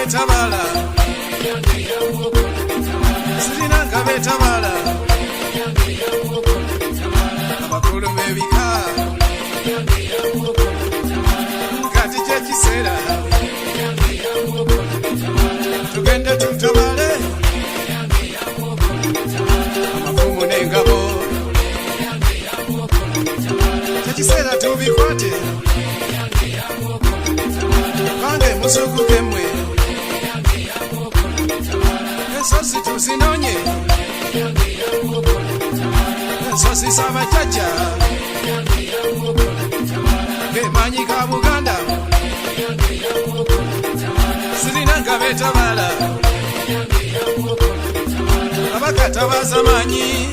Tabala Sirina ngabe tabala Abakulu bebika Kati kyekisera Tugende tutabale Amafumu n'engabo Kyekisera tubikwate Bange musukuke mwe Ensozi tuzinonye Ensozi z'abajaja Gemanyi ga Buganda Sirina ngabe tabala Abakatabaza manyi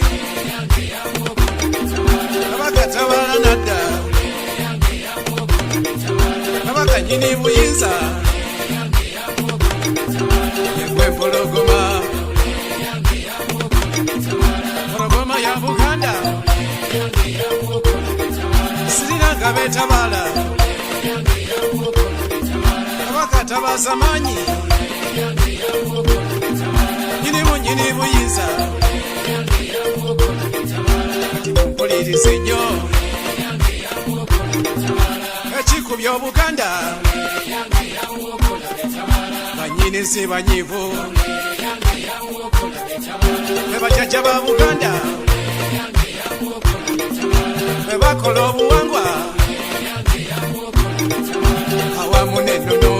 Abakatabala nadda Abakanyini buyinza Empologoma Pologoma ya Buganda Sirina ngabe tabala Abakatabaza manyi Nyini buyinza Kati mumpulirize nnyo Ekikubya Obuganda Banyini si banyivu Bebajjajja ba Buganda Bebakola obuwangwa Awamu n'ennono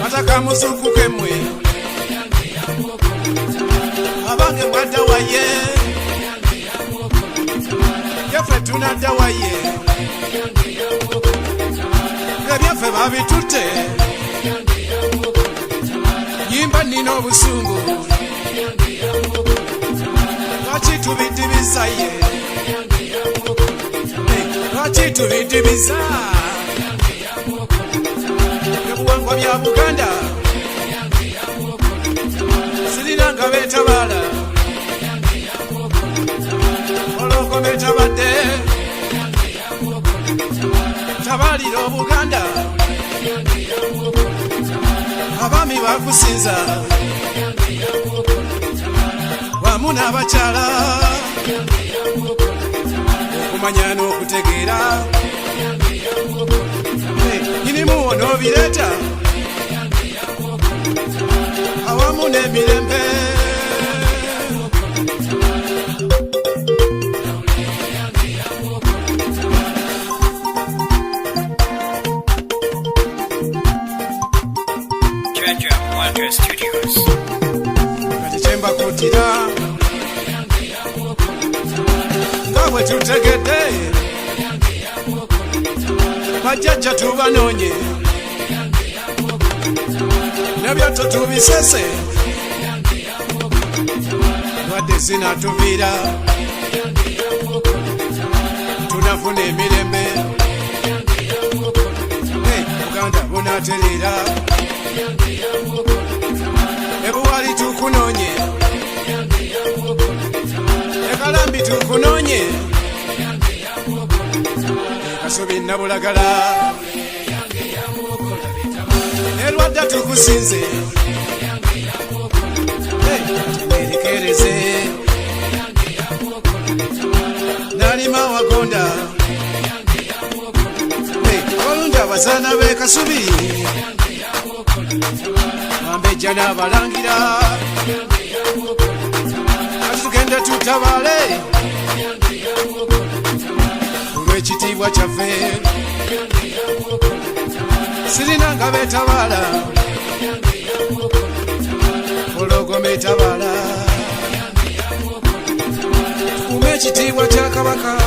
Ataka musukuke mwe Abange mwadda waye Yaffe tunadda waye Ebyaffe babitutte Yimba nina obusungu Lwaki tubidibiza ye Lwaki tubidibiza Ebuwangwa bya Buganda Sirina ngabe tabala Olokome tabadde Tabalira Obuganda Abami bakusinza Wamu n'abakyala Okumanya n'okutegeera Nyinimu onoobireeta Awamu n'emirembe Studios. Kati kyemba kutira Nga bwe tutegedde Bajjajja tubanonye Nebyoto tubisese Wadde zinatuviira Tunafuna emirembe Buganda bunaterera Ebuwali tukunonye Ekalambi tukunonye Kasubi Nabulagala Erwadda tukusinze Temerekereze Nalima wagonda Olungi abazaana b'e Kasubi Ambejja n'abalangira Kati tugende tutabale Olw'ekitiibwa kyaffe Sirina ngabe tabala Pologoma etabala Tukuume ekitiibwa kya Kabaka